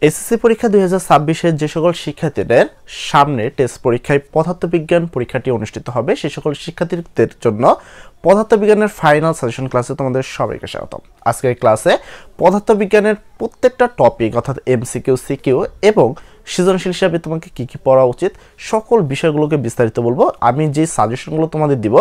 SSC পরীক্ষা 2026-এর যে সকল শিক্ষার্থীদের সামনে টেস্ট পরীক্ষায় পদার্থবিজ্ঞান পরীক্ষাটি অনুষ্ঠিত হবে সেই সকল শিক্ষার্থীদের জন্য পদার্থবিজ্ঞানের ফাইনাল সাজেশন ক্লাসে তোমাদের সবাইকে স্বাগতম। আজকের ক্লাসে পদার্থবিজ্ঞানের প্রত্যেকটা টপিক অর্থাৎ এমসিকিউ, সিকিউ এবং সৃজনশীল হিসাবে তোমাকে কী কী পড়া উচিত সকল বিষয়গুলোকে বিস্তারিত বলবো। আমি যে সাজেশনগুলো তোমাদের দিব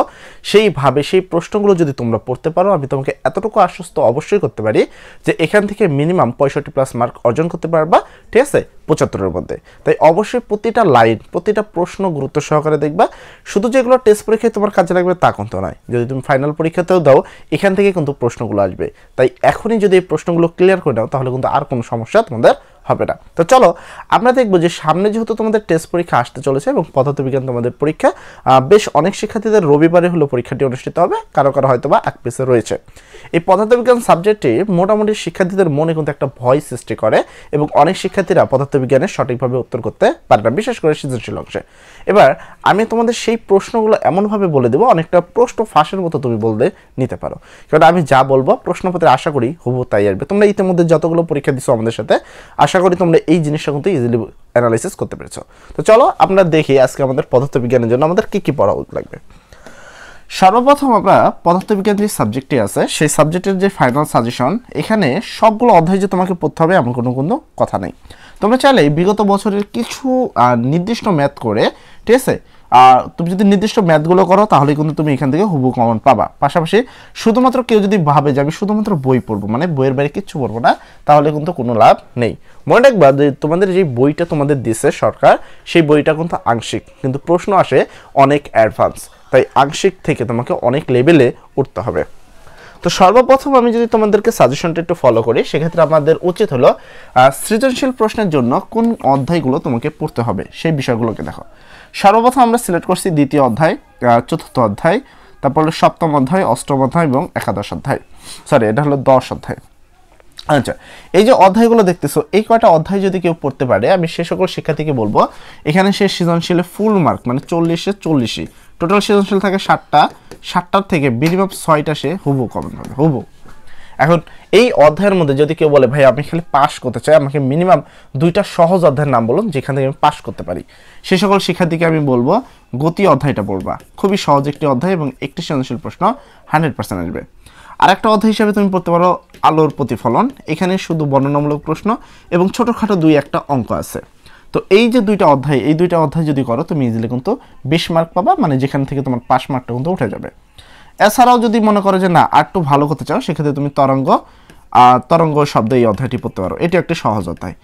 সেইভাবে সেই প্রশ্নগুলো যদি তোমরা পড়তে পারো আমি তোমাকে এতটুকু আশ্বস্ত অবশ্যই করতে পারি যে এখান থেকে মিনিমাম 65+ মার্ক অর্জন করতে পারবা, ঠিক আছে, 75-এর মধ্যে। তাই অবশ্যই প্রতিটা লাইন প্রতিটা প্রশ্ন গুরুত্ব সহকারে দেখবা। শুধু যেগুলো টেস্ট পরীক্ষায় তোমার কাজে লাগবে তা কিন্তু নয়, যদি তুমি ফাইনাল পরীক্ষাতেও দাও এখান থেকে কিন্তু প্রশ্নগুলো আসবে। তাই এখনই যদি এই প্রশ্নগুলো ক্লিয়ার করে নাও তাহলে কিন্তু আর কোনো সমস্যা তোমাদের হবে না। তো চলো আমরা দেখবো যে সামনে যেহেতু তোমাদের টেস্ট পরীক্ষা আসতে চলেছে এবং পদার্থবিজ্ঞান তোমাদের পরীক্ষা বেশ অনেক শিক্ষার্থীদের রবিবারে হলো পরীক্ষাটি অনুষ্ঠিত হবে, কারো কারো হয়তো বা এক পেসে রয়েছে। এই পদার্থবিজ্ঞান সাবজেক্টটি মোটামুটি শিক্ষার্থীদের মনে কিন্তু একটা ভয় সৃষ্টি করে এবং অনেক শিক্ষার্থীরা পদার্থবিজ্ঞানের সঠিকভাবে উত্তর করতে পারে না, বিশেষ করে সৃজনশীল অংশে। এবার আমি তোমাদের সেই প্রশ্নগুলো এমনভাবে বলে দেবো অনেকটা প্রশ্ন ফাঁসের মতো তুমি বলতে নিতে পারো, কারণ আমি যা বলবো প্রশ্নপত্রে আশা করি হুবহু তাই আসবে। তোমরা ইতিমধ্যে যতগুলো পরীক্ষা দিচ্ছ আমাদের সাথে আশা করি তোমরা এই জিনিসটা কিন্তু ইজিলি অ্যানালাইসিস করতে পেরেছো। তো চলো আমরা দেখি আজকে আমাদের পদার্থবিজ্ঞানের জন্য আমাদের কী কী পড়া লাগবে। সর্বপ্রথম আমরা পদার্থবিজ্ঞান যে সাবজেক্টটি আছে সেই সাবজেক্টের যে ফাইনাল সাজেশন, এখানে সবগুলো অধ্যায় যে তোমাকে পড়তে হবে এমন কোনো কথা নেই। তোমরা চাইলে বিগত বছরের কিছু নির্দিষ্ট ম্যাথ করে, ঠিক আছে, তুমি যদি নির্দিষ্ট ম্যাথগুলো করো তাহলে কিন্তু তুমি এখান থেকে হুবহু কমন পাবা। পাশাপাশি শুধুমাত্র কেউ যদি ভাবে যে আমি শুধুমাত্র বই পড়বো, মানে বইয়ের বাইরে কিচ্ছু পড়বো না, তাহলে কিন্তু কোনো লাভ নেই। মনে রাখবা যে তোমাদের যে বইটা তোমাদের দিচ্ছে সরকার, সেই বইটা কিন্তু আংশিক, কিন্তু প্রশ্ন আসে অনেক অ্যাডভান্স। তাই আংশিক থেকে তোমাকে অনেক লেভেলে উঠতে হবে। তো সর্বপ্রথম আমি যদি তোমাদেরকে সাজেশনটা একটু ফলো করি, সেক্ষেত্রে আমাদের উচিত হলো সৃজনশীল প্রশ্নের জন্য কোন অধ্যায়গুলো তোমাকে পড়তে হবে সেই বিষয়গুলোকে দেখো। সর্বপ্রথম আমরা সিলেক্ট করছি দ্বিতীয় অধ্যায়, চতুর্থ অধ্যায়, তারপর হলো সপ্তম অধ্যায়, অষ্টম অধ্যায় এবং একাদশ অধ্যায়, এটা হলো 10 অধ্যায়। আচ্ছা, এই যে অধ্যায়গুলো দেখতেছো এই কয়টা অধ্যায় যদি কেউ পড়তে পারে আমি সে সকল শিক্ষার্থীকে বলবো এখানে সে সৃজনশীলে ফুল মার্ক মানে 40-40, টোটাল সৃজনশীল থাকে 60টার থেকে মিনিমাম 6টা সে হুবহু কমন পাবে, হুবহু। এখন এই অধ্যায়ের মধ্যে যদি কেউ বলে ভাই আমি খালি পাস করতে চাই, আমাকে মিনিমাম 2টা সহজ অধ্যায়ের নাম বলুন যেখান থেকে আমি পাস করতে পারি, সে সকল শিক্ষার্থীকে আমি বলবো গতি অধ্যায়টা পড়বা। খুবই সহজ একটি অধ্যায় এবং একটি সৃজনশীল প্রশ্ন 100% আসবে। আর একটা অধ্যায় হিসাবে তুমি পড়তে পারো আলোর প্রতিফলন, এখানে শুধু বর্ণনামূলক প্রশ্ন এবং ছোটোখাটো 2-1টা অঙ্ক আছে। তো এই যে 2টা অধ্যায়, এই 2টা অধ্যায় যদি করো তুমি ইজিলি কিন্তু 20 মার্ক পাবা, মানে যেখান থেকে তোমার পাস মার্কটা কিন্তু উঠে যাবে। এছাড়াও যদি মনে করো যে না আর একটু ভালো করতে চাও, সেক্ষেত্রে তুমি তরঙ্গ শব্দ এই অধ্যায়টি পড়তে পারো, এটি একটি সহজ অধ্যায়।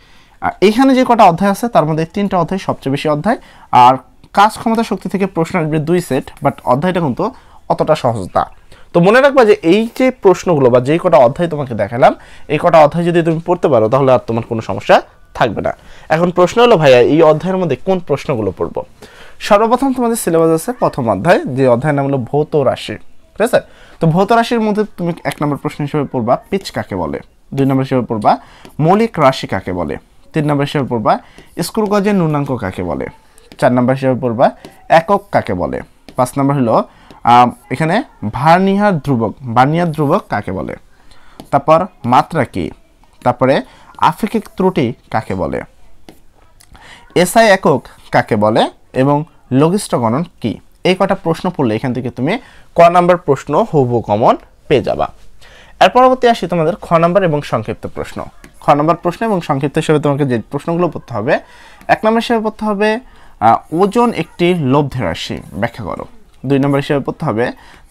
আর এখানে যে কটা অধ্যায় আছে তার মধ্যে 3টা অধ্যায় সবচেয়ে বেশি অধ্যায়, আর কাজ ক্ষমতা শক্তি থেকে প্রশ্ন আসবে 2 সেট, বাট অধ্যায়টা কিন্তু অতটা সহজ না। তো মনে রাখবা যে এই যে প্রশ্নগুলো বা যেই কটা অধ্যায় তোমাকে দেখালাম এই কটা অধ্যায় যদি তুমি পড়তে পারো তাহলে আর তোমার কোনো সমস্যা থাকবে না। এখন প্রশ্ন হলো ভাইয়া এই অধ্যায়ের মধ্যে কোন প্রশ্নগুলো পড়বো। সর্বপ্রথম তোমাদের সিলেবাস আছে প্রথম অধ্যায়, যে অধ্যায়ের নাম হলো ভৌত রাশি, ঠিক আছে। তো ভৌত রাশির মধ্যে তুমি 1 নম্বর প্রশ্ন হিসেবে পড়বা পিচ কাকে বলে, 2 নম্বর হিসেবে পড়বা মৌলিক রাশি কাকে বলে, 3 নম্বর হিসেবে পড়বা স্ক্রু গজের ন্যূনাঙ্ক কাকে বলে, 4 নম্বর হিসেবে পড়বা একক কাকে বলে, 5 নম্বর হলো এখানে ভার্নিয়ার ধ্রুবক কাকে বলে, তারপর মাত্রা কি, তারপরে আপেক্ষিক ত্রুটি কাকে বলে, এসআই একক কাকে বলে এবং লঘিষ্ঠ গণন কি। এই কটা প্রশ্ন পড়লে এখান থেকে তুমি ক নাম্বার প্রশ্ন হুবহু কমন পেয়ে যাবা। এর পরবর্তী আসি তোমাদের খ নাম্বার এবং সংক্ষিপ্ত প্রশ্ন। খ নাম্বার প্রশ্ন এবং সংক্ষিপ্ত হিসেবে তোমাকে যে প্রশ্নগুলো পড়তে হবে, 1 নম্বর হিসেবে পড়তে হবে ওজন একটি লব্ধ রাশি, ব্যাখ্যা করো। 2 নম্বর হিসেবে পড়তে হবে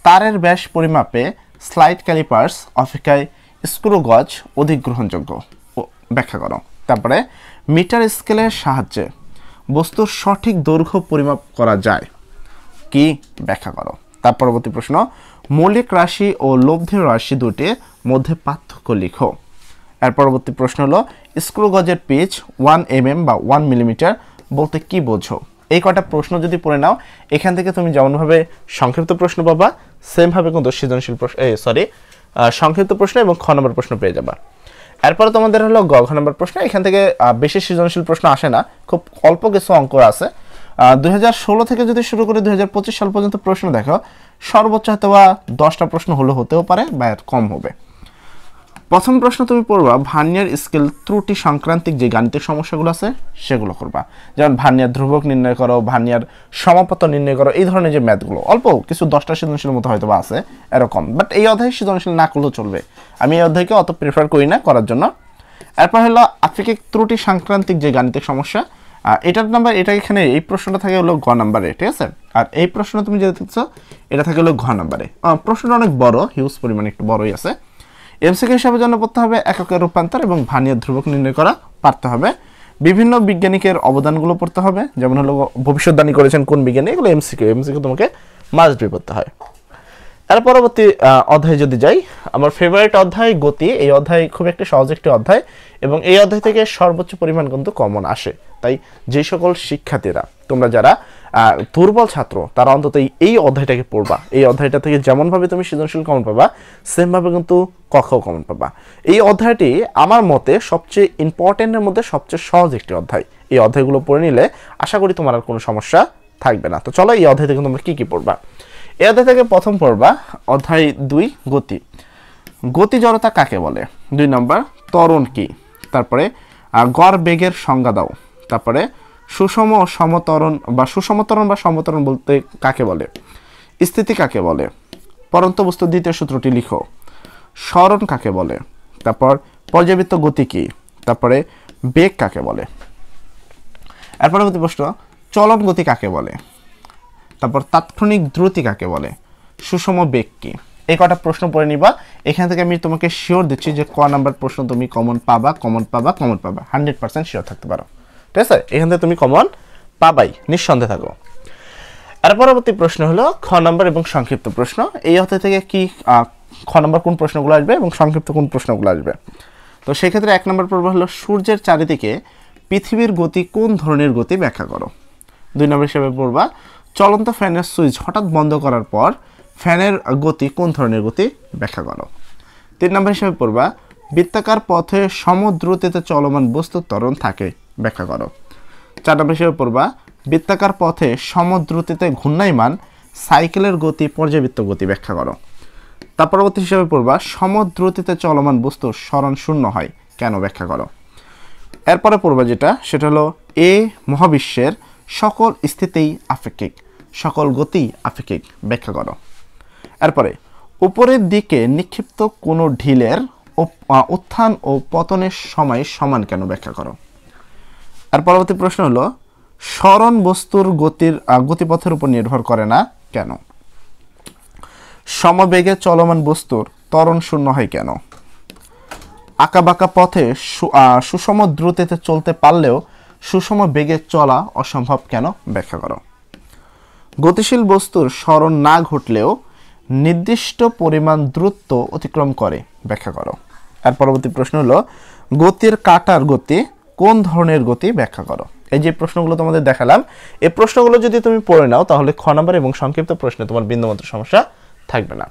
তারের ব্যাস পরিমাপে স্লাইড ক্যালিপার্স অপেক্ষায় স্ক্রু গজ অধিক গ্রহণযোগ্য, ব্যাখ্যা করো। তারপরে মিটার স্কেলের সাহায্যে বস্তুর সঠিক দৈর্ঘ্য পরিমাপ করা যায় কি, ব্যাখ্যা করো। তার পরবর্তী প্রশ্ন মৌলিক রাশি ও লব্ধ রাশি দুটির মধ্যে পার্থক্য লিখো। এর পরবর্তী প্রশ্ন হলো স্ক্রু গজের পিচ 1 mm বা 1 মিলিমিটার বলতে কি বোঝো। এই কটা প্রশ্ন যদি পড়ে নাও এখান থেকে তুমি যেমনভাবে সংক্ষিপ্ত প্রশ্ন পাবা সেমভাবে কিন্তু সৃজনশীল প্রশ্ন সংক্ষিপ্ত প্রশ্ন এবং খ নম্বর প্রশ্ন পেয়ে যাবা। এরপরে তোমাদের হলো গ নম্বর প্রশ্ন, এখান থেকে বেশি সৃজনশীল প্রশ্ন আসে না, খুব অল্প কিছু অঙ্ক আছে। 2016 থেকে যদি শুরু করে 2025 সাল পর্যন্ত প্রশ্ন দেখো সর্বোচ্চ হয়তো বা 10টা প্রশ্ন হতেও পারে বা কম হবে। প্রথম প্রশ্ন তুমি পড়বা ভার্নিয়ার স্কেল ত্রুটি সংক্রান্তিক যে গাণিতিক সমস্যাগুলো আছে সেগুলো করবা, যেমন ভার্নিয়ার ধ্রুবক নির্ণয় করো, ভার্নিয়ার সমাপত্ত নির্ণয় করো, এই ধরনের যে ম্যাথগুলো অল্প কিছু 10টা সৃজনশীলের মতো হয়তো বা আছে এরকম, বাট এই অধ্যায়ে সৃজনশীল না করলেও চলবে, আমি এই অধ্যায়কে অত প্রেফার করি না করার জন্য। এরপর হলো আপেক্ষিক ত্রুটি সংক্রান্তিক যে গাণিতিক সমস্যা, এটার নাম্বার, এটা এখানে এই প্রশ্নটা থাকে হলো গ নাম্বারে, ঠিক আছে, আর এই প্রশ্ন তুমি যেটা দেখছো এটা থাকে হলো ঘ নাম্বারে। প্রশ্নটা অনেক বড়, হিউজ পরিমাণে একটু বড়ই আছে। এমসিকিউ হিসাবে জন্য পড়তে হবে এককের রূপান্তর এবং ভার্নিয়ার ধ্রুবক নির্ণয় করা পারতে হবে, বিভিন্ন বৈজ্ঞানিকের অবদানগুলো পড়তে হবে, যেমন হলো ভবিষ্যৎবাণী করেছেন কোন বিজ্ঞানী, এগুলো এমসিকিউ তোমাকে মাস্ট বি পড়তে হয়। এর পরবর্তী অধ্যায় যদি যাই, আমার ফেভারিট অধ্যায় গতি। এই অধ্যায় খুব একটা সহজ একটি অধ্যায় এবং এই অধ্যায় থেকে সর্বোচ্চ পরিমাণ কিন্তু কমন আসে, তাই যে সকল শিক্ষার্থীরা তোমরা যারা দুর্বল ছাত্র তারা অন্তত এই অধ্যায়টাকে পড়বা, এই অধ্যায়টা থেকে যেমনভাবে তুমি সৃজনশীল কমন পাবা সেমভাবে কিন্তু কখও কমন পাবা। এই অধ্যায়টি আমার মতে সবচেয়ে ইম্পর্টেন্টের মধ্যে সবচেয়ে সহজ একটি অধ্যায়, এই অধ্যায়গুলো পড়ে নিলে আশা করি তোমার আর কোনো সমস্যা থাকবে না। তো চলো এই অধ্যায় থেকে তোমরা কি পড়বা। এই অধ্যায় থেকে প্রথম পড়বা অধ্যায় 2 গতি। গতি জড়তা কাকে বলে? 2 নম্বর ত্বরণ কি, তারপরে গড় বেগের সংজ্ঞা দাও, তারপরে সুষম সমত্বরণ বা সমত্বরণ বলতে কাকে বলে, স্থিতি কাকে বলে, পরন্ত বস্তুর দ্বিতীয় সূত্রটি লিখো, সরণ কাকে বলে, তারপর পর্যাবৃত্ত গতি কি, তারপরে বেগ কাকে বলে। এর পরবর্তী প্রশ্ন চলন গতি কাকে বলে, তারপর তাৎক্ষণিক দ্রুতি কাকে বলে, সুষম বেগ কি। এই কটা প্রশ্ন পড়ে নিবা, এখান থেকে আমি তোমাকে শিওর দিচ্ছি যে ক নাম্বার প্রশ্ন তুমি কমন পাবা 100% শিওর থাকতে পারো, ঠিক আছে, এখান থেকে তুমি কমন পাবাই, নিঃসন্দেহে থাকো। আর পরবর্তী প্রশ্ন হলো খ নাম্বার এবং সংক্ষিপ্ত প্রশ্ন। এই অধ্যায় থেকে কি খ নাম্বার কোন প্রশ্নগুলো আসবে এবং সংক্ষিপ্ত কোন প্রশ্নগুলো আসবে। তো সেক্ষেত্রে 1 নম্বর পর্ব হলো সূর্যের চারিদিকে পৃথিবীর গতি কোন ধরনের গতি ব্যাখ্যা করো। 2 নম্বর হিসেবে পড়বা চলন্ত ফ্যানের সুইচ হঠাৎ বন্ধ করার পর ফ্যানের গতি কোন ধরনের গতি ব্যাখ্যা করো। 3 নম্বর হিসেবে পড়বা বৃত্তাকার পথে সমদ্রুতিতে চলমান বস্তুর ত্বরণ থাকে ব্যাখ্যা করো। 4 নম্বর হিসেবে পড়বা বৃত্তাকার পথে সমদ্রুতিতে ঘূর্ণায়মান সাইকেলের গতি পর্যাবৃত্ত গতি ব্যাখ্যা করো। তার পরবর্তী হিসেবে পড়বা সমদ্রুতিতে চলমান বস্তুর সরণ শূন্য হয় কেন ব্যাখ্যা করো। এরপরে পড়বা যেটা সেটা হলো মহাবিশ্বের সকল স্থিতিই আপেক্ষিক, সকল গতি আপেক্ষিক ব্যাখ্যা করো। এরপরে উপরের দিকে নিক্ষিপ্ত কোনো ঢিলের উত্থান ও পতনের সময় সমান কেন ব্যাখ্যা করো। আর পরবর্তী প্রশ্ন হলো সরণ বস্তুর গতিপথের উপর নির্ভর করে না কেন। সমবেগে চলমান বস্তুর ত্বরণ শূন্য হয় কেন। আঁকাবাঁকা পথে সুষম দ্রুতিতে চলতে পারলেও সুষম বেগে চলা অসম্ভব কেন ব্যাখ্যা করো। গতিশীল বস্তুর সরণ না ঘটলেও নির্দিষ্ট পরিমাণ দ্রুত অতিক্রম করে ব্যাখ্যা করো। আর পরবর্তী প্রশ্ন হলো গতির কাঁটার গতি কোন ধরনের গতি ব্যাখ্যা করো। এই যে প্রশ্নগুলো তোমাদের দেখালাম, এই প্রশ্নগুলো যদি তুমি পড়ে নাও তাহলে খ নাম্বার এবং সংক্ষিপ্ত প্রশ্নে তোমার বিন্দুমাত্র সমস্যা থাকবে না।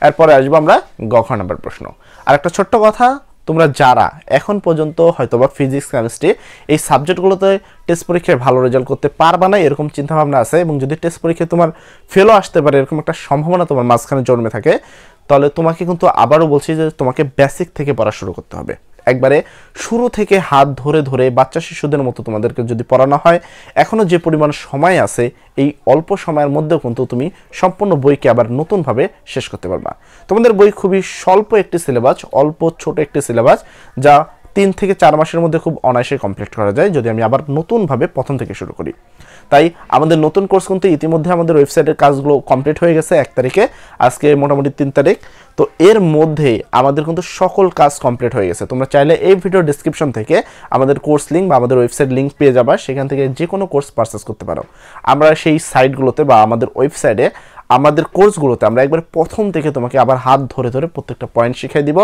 এরপরে আসবো আমরা গ খ নাম্বার প্রশ্ন। আর একটা ছোট্ট কথা, তোমরা যারা এখন পর্যন্ত হয়তোবা ফিজিক্স কেমিস্ট্রি এই সাবজেক্টগুলোতে টেস্ট পরীক্ষায় ভালো রেজাল্ট করতে পারবা না এরকম চিন্তাভাবনা আছে এবং যদি টেস্ট পরীক্ষায় তোমার ফেলও আসতে পারে এরকম একটা সম্ভাবনা তোমার মাঝখানে জন্মে থাকে, তাহলে তোমাকে কিন্তু আবারও বলছি যে তোমাকে বেসিক থেকে পড়া শুরু করতে হবে। একবারে শুরু থেকে হাত ধরে ধরে বাচ্চা শিশুদের মতো তোমাদেরকে যদি পড়ানো হয়, এখনও যে পরিমাণ সময় আছে এই অল্প সময়ের মধ্যেও কিন্তু তুমি সম্পূর্ণ বইকে আবার নতুনভাবে শেষ করতে পারবা। তোমাদের বই খুবই স্বল্প একটি সিলেবাস, অল্প ছোট একটি সিলেবাস, যা 3 থেকে 4 মাসের মধ্যে খুব অনায়াসে কমপ্লিট করা যায় যদি আমি আবার নতুনভাবে প্রথম থেকে শুরু করি। তাই আমাদের নতুন কোর্স কিন্তু ইতিমধ্যে আমাদের ওয়েবসাইটের কাজগুলো কমপ্লিট হয়ে গেছে 1 তারিখে, আজকে মোটামুটি 3 তারিখ। তো এর মধ্যে আমাদের কিন্তু সকল কাজ কমপ্লিট হয়ে গেছে। তোমরা চাইলে এই ভিডিও ডেসক্রিপশন থেকে আমাদের কোর্স লিঙ্ক বা আমাদের ওয়েবসাইট লিঙ্ক পেয়ে যাবা, সেখান থেকে যে কোনো কোর্স পারচেস করতে পারো। আমরা সেই সাইটগুলোতে বা আমাদের ওয়েবসাইটে আমাদের কোর্সগুলোতে আমরা একবার প্রথম থেকে তোমাকে আবার হাত ধরে ধরে প্রত্যেকটা পয়েন্ট শিখিয়ে দিব।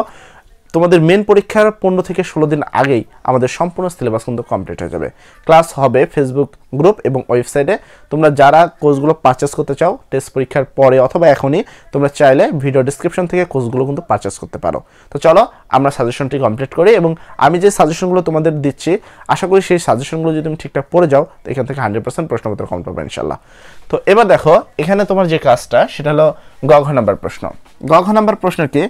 তোমাদের মেন পরীক্ষার 15 থেকে 16 দিন আগেই আমাদের সম্পূর্ণ সিলেবাস কিন্তু কমপ্লিট হয়ে যাবে। ক্লাস হবে ফেসবুক গ্রুপ এবং ওয়েবসাইটে। তোমরা যারা কোর্সগুলো পারচেস করতে চাও টেস্ট পরীক্ষার পরে অথবা এখনই, তোমরা চাইলে ভিডিও ডেসক্রিপশন থেকে কোর্সগুলো কিন্তু পারচেস করতে পারো। তো চলো আমরা সাজেশনটি কমপ্লিট করি এবং আমি যে সাজেশনগুলো তোমাদের দিচ্ছি আশা করি সেই সাজেশনগুলো যদি তুমি ঠিকঠাক পড়ে যাও তো এখান থেকে 100% প্রশ্নপত্র কমন পাবে ইনশাল্লাহ। তো এবার দেখো এখানে তোমার যে কাজটা সেটা হলো গ ঘ নাম্বার প্রশ্ন। গ ঘ নাম্বার প্রশ্ন কি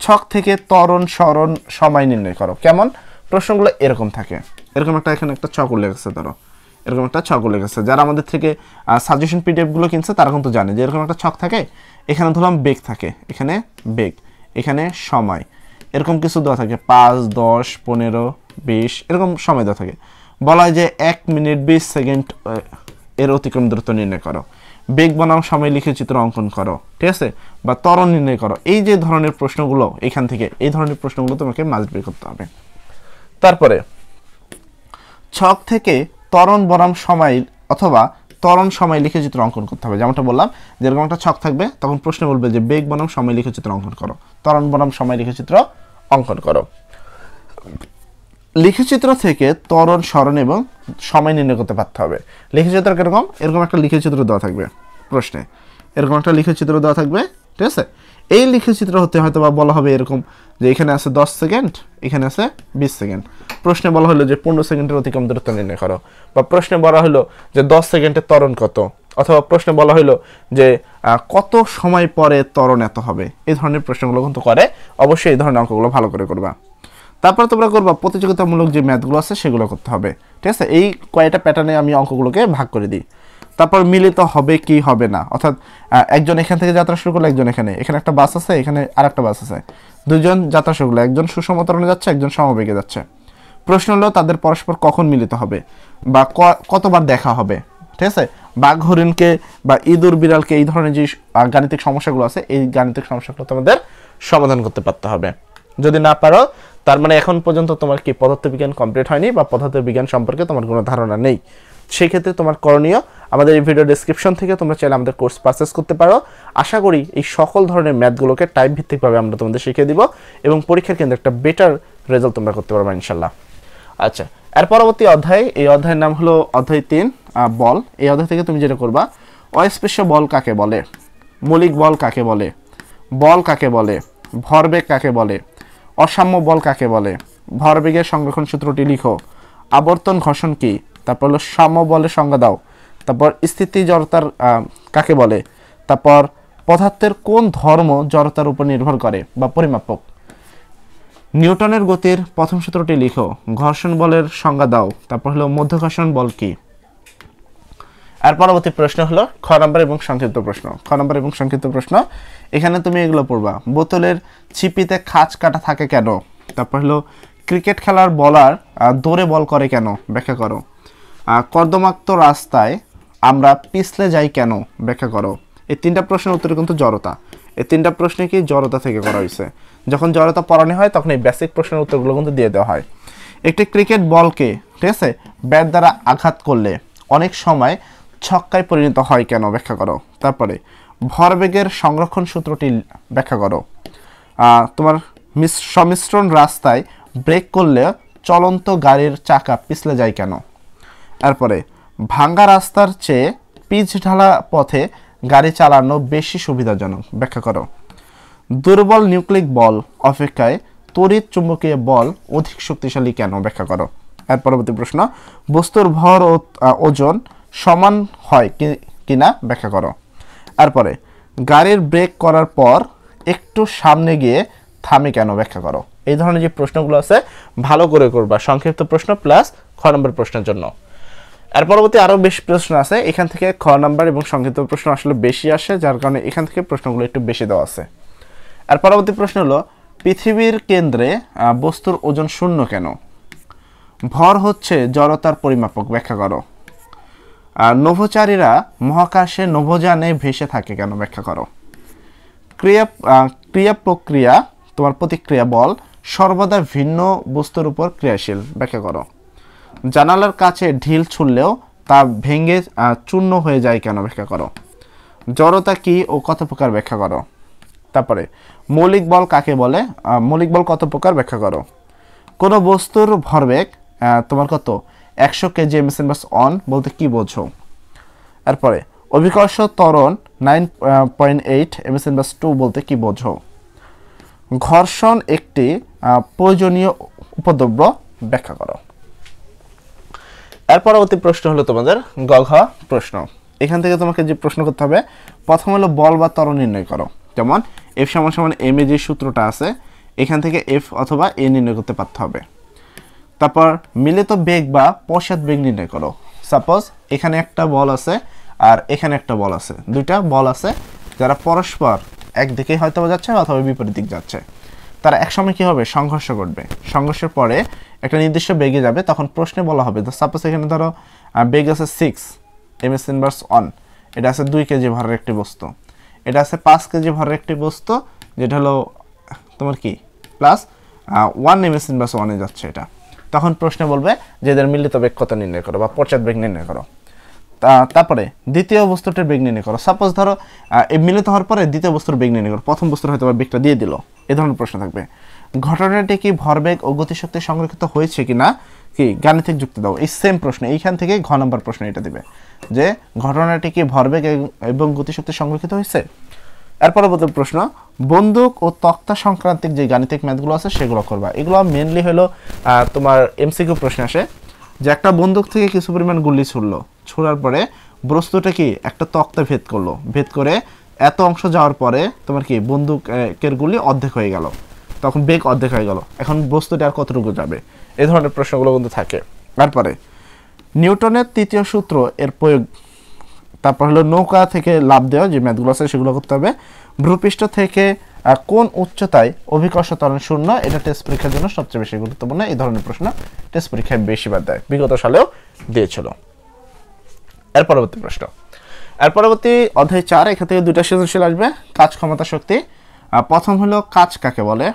ছক থেকে ত্বরণ সরণ সময় নির্ণয় করো। কেমন প্রশ্নগুলো এরকম থাকে, এরকম এখানে একটা ছক উল্লেখ আছে, ধরো এরকম একটা ছক উল্লেখ আছে। যারা আমাদের থেকে সাজেশন পিডিএফ গুলো কিনছে তারা কিন্তু জানে যে এরকম একটা ছক থাকে। এখানে ধরলাম বেগ থাকে, এখানে বেগ, এখানে সময়, এরকম কিছু দেওয়া থাকে 5, 10, 15, 20 এরকম সময় দেওয়া থাকে। বলা হয় যে 1 মিনিট 20 সেকেন্ড এর অতিক্রম দূরত্ব নির্ণয় করো, বেগ বনাম সময় লিখে চিত্র অঙ্কন করো, ঠিক আছে, বা ত্বরণ নির্ণয় করো। এই যে ধরনের প্রশ্নগুলো এখান থেকে, এই ধরনের প্রশ্নগুলো তোমাকে মাস্ট বের করতে হবে। তারপরে ছক থেকে ত্বরণ বনাম সময় অথবা ত্বরণ সময় লিখে চিত্র অঙ্কন করতে হবে। যেমনটা বললাম, যেরকম একটা ছক থাকবে তখন প্রশ্ন বলবে যে বেগ বনাম সময় লিখে চিত্র অঙ্কন করো, ত্বরণ বনাম সময় লিখে চিত্র অঙ্কন করো। লিখিতচিত্র থেকে ত্বরণ সরণ এবং সময় নির্ণয় করতে পারতে হবে। লিখিতচিত্র কিরকম, এরকম একটা লিখিতচিত্র দেওয়া থাকবে প্রশ্নে, এরকম একটা লিখিতচিত্র দেওয়া থাকবে, ঠিক আছে। এই লিখিতচিত্র হতে হয়তো বা বলা হবে এরকম যে এখানে আছে 10 সেকেন্ড, এখানে আছে 20 সেকেন্ড। প্রশ্নে বলা হলো যে 15 সেকেন্ডের অতিক্রম দূরত্ব নির্ণয় করো, বা প্রশ্নে বলা হলো যে 10 সেকেন্ডের ত্বরণ কত, অথবা প্রশ্নে বলা হলো যে কত সময় পরে ত্বরণ এত হবে। এই ধরনের প্রশ্নগুলো কিন্তু করে, অবশ্যই এই ধরনের অঙ্কগুলো ভালো করে করবা। তারপর তোমরা করবা প্রতিযোগিতামূলক যে ম্যাথগুলো আছে সেগুলো করতে হবে, ঠিক আছে। এই কয়টা প্যাটার্নে আমি অঙ্কগুলোকে ভাগ করে দিই। তারপর মিলিত হবে কি হবে না, অর্থাৎ একজন এখান থেকে যাত্রা শুরু করলো, একজন এখানে একটা বাস আছে, এখানে আরেকটা বাস আছে, দুইজন যাত্রা শুরু করলো, একজন সুষম ত্বরণে যাচ্ছে, একজন সমবেগে যাচ্ছে। প্রশ্ন হলো তাদের পরস্পর কখন মিলিত হবে বা কতবার দেখা হবে, ঠিক আছে। বাঘ হরিণকে বা ইঁদুর বিড়ালকে, এই ধরনের যে গাণিতিক সমস্যাগুলো আছে এই গাণিতিক সমস্যাগুলো তোমাদের সমাধান করতে পারতে হবে। যদি না পারো তার মানে এখন পর্যন্ত তোমার কি পদার্থবিজ্ঞান কমপ্লিট হয়নি বা পদার্থবিজ্ঞান সম্পর্কে তোমার কোনো ধারণা নেই। সেই ক্ষেত্রে তোমার করণীয়, আমাদের এই ভিডিও ডেসক্রিপশন থেকে তোমরা চাইলে আমাদের কোর্স পারচেজ করতে পারো। আশা করি এই সকল ধরনের ম্যাথগুলোকে টাইপ ভিত্তিকভাবে আমরা তোমাদের শিখিয়ে দিব এবং পরীক্ষার কেন্দ্রে একটা বেটার রেজাল্ট তোমরা করতে পারবে ইনশাল্লাহ। আচ্ছা, এর পরবর্তী অধ্যায়, এই অধ্যায়ের নাম হলো অধ্যায় 3 বল। এই অধ্যায় থেকে তুমি যেটা করবা, অস্পৃশ্য বল কাকে বলে, মৌলিক বল কাকে বলে, বল কাকে বলে, ভরবেগ কাকে বলে, অসাম্য বল কাকে বলে, ভরবেগের সংরক্ষণ সূত্রটি লিখো, আবর্তন ঘর্ষণ কি, তারপর হলো সাম্য বলের সংজ্ঞা দাও, তারপর স্থিতি জড়তার কাকে বলে, তারপর পদার্থের কোন ধর্ম জড়তার উপর নির্ভর করে বা পরিমাপক, নিউটনের গতির প্রথম সূত্রটি লিখো, ঘর্ষণ বলের সংজ্ঞা দাও, তারপর হলো মধ্যাকর্ষণ বল কি। আর পরবর্তী প্রশ্ন হলো খ নম্বর এবং সংক্ষিপ্ত প্রশ্ন। খ নম্বর এবং সংক্ষিপ্ত প্রশ্ন, এখানে তুমি এগুলো পড়বা। বোতলের ছিপিতে খাঁজ কাটা থাকে কেন, তারপর হলো ক্রিকেট খেলার বলার দৌড়ে বল করে কেন, ব্যাখ্যা করো। কর্দমাক্ত রাস্তায় আমরা পিছলে যাই কেন, ব্যাখ্যা করো। এই 3টা প্রশ্নের উত্তর কিন্তু জড়তা। এই 3টা প্রশ্নে কি জড়তা থেকে করা হয়েছে। যখন জড়তা পড়ানো হয় তখন এই বেসিক প্রশ্নের উত্তরগুলো কিন্তু দিয়ে দেওয়া হয়। একটি ক্রিকেট বলকে, ঠিক আছে, ব্যাট দ্বারা আঘাত করলে অনেক সময় ছক্কায় পরিণত হয় কেন, ব্যাখ্যা করো। তারপরে ভরবেগের সংরক্ষণ সূত্রটি ব্যাখ্যা করো। তোমার সমিশ্রণ রাস্তায় ব্রেক করলে চলন্ত গাড়ির চাকা পিছলে যায় কেন। তারপরে ভাঙ্গা রাস্তার চেয়ে পিচ ঢালা পথে গাড়ি চালানো বেশি সুবিধাজনক, ব্যাখ্যা করো। দুর্বল নিউক্লিক বল অপেক্ষায় তড়িৎ চুম্বকীয় বল অধিক শক্তিশালী কেন, ব্যাখ্যা করো। এর পরবর্তী প্রশ্ন, বস্তুর ভর ও ওজন সমান হয় কিনা, ব্যাখ্যা করো। তারপরে গাড়ির ব্রেক করার পর একটু সামনে গিয়ে থামে কেন, ব্যাখ্যা করো। এই ধরনের যে প্রশ্নগুলো আছে ভালো করে করবা, সংক্ষিপ্ত প্রশ্ন প্লাস খ নম্বর প্রশ্নের জন্য। এর পরবর্তী আরও বেশ প্রশ্ন আছে, এখান থেকে খ নম্বর এবং সংক্ষিপ্ত প্রশ্ন আসলে বেশি আসে, যার কারণে এখান থেকে প্রশ্নগুলো একটু বেশি দেওয়া আছে। এর পরবর্তী প্রশ্ন হলো, পৃথিবীর কেন্দ্রে বস্তুর ওজন শূন্য কেন। ভর হচ্ছে জড়তার পরিমাপক, ব্যাখ্যা করো। নভোচারীরা মহাকাশে নভোযানে ভেসে থাকে কেন, ব্যাখ্যা করো। ক্রিয়া প্রক্রিয়া তোমার প্রতিক্রিয়া বল সর্বদা ভিন্ন বস্তুর উপর ক্রিয়াশীল, ব্যাখ্যা করো। জানালার কাছে ঢিল ছুঁড়লেও তা ভেঙে চূর্ণ হয়ে যায় কেন, ব্যাখ্যা করো। জড়তা কি ও কত প্রকার, ব্যাখ্যা করো। তারপরে মৌলিক বল কাকে বলে, মৌলিক বল কত প্রকার, ব্যাখ্যা করো। কোনো বস্তুর ভরবেগ তোমার কত 100 কেজি m/s বলতে কি বোঝো। তারপরে অভিকর্ষ ত্বরণ 9.8 m/s বলতে কি বোঝো। ঘর্ষণ একটি প্রয়োজনীয় উপদ্রব্য, ব্যাখ্যা করো। এর পরবর্তী প্রশ্ন হলো তোমাদের গ ঘ প্রশ্ন। এখান থেকে তোমাকে যে প্রশ্ন করতে হবে, প্রথম হলো বল বা ত্বরণ নির্ণয় করো। যেমন F = ma যে সূত্রটা আছে, এখান থেকে এফ অথবা এ নির্ণয় করতে পারতে হবে। তারপর মিলিত বেগ বা পশ্চাৎ বেগ নির্ণয় করো। সাপোজ এখানে একটা বল আছে আর এখানে একটা বল আছে, দুইটা বল আছে যারা পরস্পর একদিকেই হয়তো যাচ্ছে অথবা বিপরীত দিক যাচ্ছে, তারা একসময় কি হবে, সংঘর্ষ ঘটবে। সংঘর্ষের পরে একটা নির্দিষ্ট বেগে যাবে, তখন প্রশ্নে বলা হবে সাপোজ এখানে ধরো বেগ আছে 6 ms ইনভার্স 1, এটা আছে 2 কেজি ভরের একটি বস্তু, এটা আছে 5 কেজি ভরের একটি বস্তু, যেটা হলো তোমার কি প্লাস 1 ms ইনভার্স 1 এ যাচ্ছে এটা। তখন প্রশ্নে বলবে যে এদের মিলিত বেগ কত নির্ণয় করো বা পশ্চাৎ বেগ নির্ণয় করো। তারপরে দ্বিতীয় বস্তুটির বেগ নির্ণয় করো। সাপোজ ধরো এই মিলিত হওয়ার পরে দ্বিতীয় বস্তুর বেগ নির্ণয় করো, প্রথম বস্তুর হয়তো বেগটা দিয়ে দিল, এই ধরনের প্রশ্ন থাকবে। ঘটনাটি কি ভরবেগ ও গতিশক্তি সংরক্ষিত হয়েছে কিনা কি গাণিতিক যুক্তি দাও। এই সেম প্রশ্ন এইখান থেকে ঘ নম্বর প্রশ্ন এটা দিবে যে ঘটনাটি কি ভরবেগ এবং গতিশক্তি সংরক্ষিত হয়েছে। এর পরবর্তী প্রশ্ন, বন্দুক ও তক্তা সংক্রান্তিক যে গাণিতিক ম্যাথগুলো আছে সেগুলো করবা। এগুলো মেনলি হলো তোমার এমসিকিউ প্রশ্ন আসে যে একটা বন্দুক থেকে কিছু পরিমাণ গুলি ছুড়লো, ছোড়ার পরে বস্তুটা কি একটা তক্তা ভেদ করলো, ভেদ করে এত অংশ যাওয়ার পরে তোমার কি বন্দুকের গুলি অর্ধেক হয়ে গেল, তখন বেগ অর্ধেক হয়ে গেল, এখন বস্তুটা আর কতটুকু যাবে, এই ধরনের প্রশ্নগুলো কিন্তু থাকে। তারপরে নিউটনের তৃতীয় সূত্র এর প্রয়োগ, তারপর হলো নৌকা থেকে লাফ দেওয়া যে ম্যাথগুলো আছে সেগুলো করতে হবে। ভূপৃষ্ঠ থেকে কোন উচ্চতায় অভিকর্ষ ত্বরণ শূন্য, এটা টেস্ট পরীক্ষার জন্য সবচেয়ে বেশি গুরুত্বপূর্ণ। এই ধরনের প্রশ্ন টেস্ট পরীক্ষায় বেশিবার দেয়, বিগত সালেও দিয়েছিল। এর পরবর্তী প্রশ্ন, এর পরবর্তী অধ্যায় 4, এখান থেকে দুইটা সৃজনশীল আসবে। কাজ ক্ষমতা শক্তি, প্রথম হলো কাজ কাকে বলে,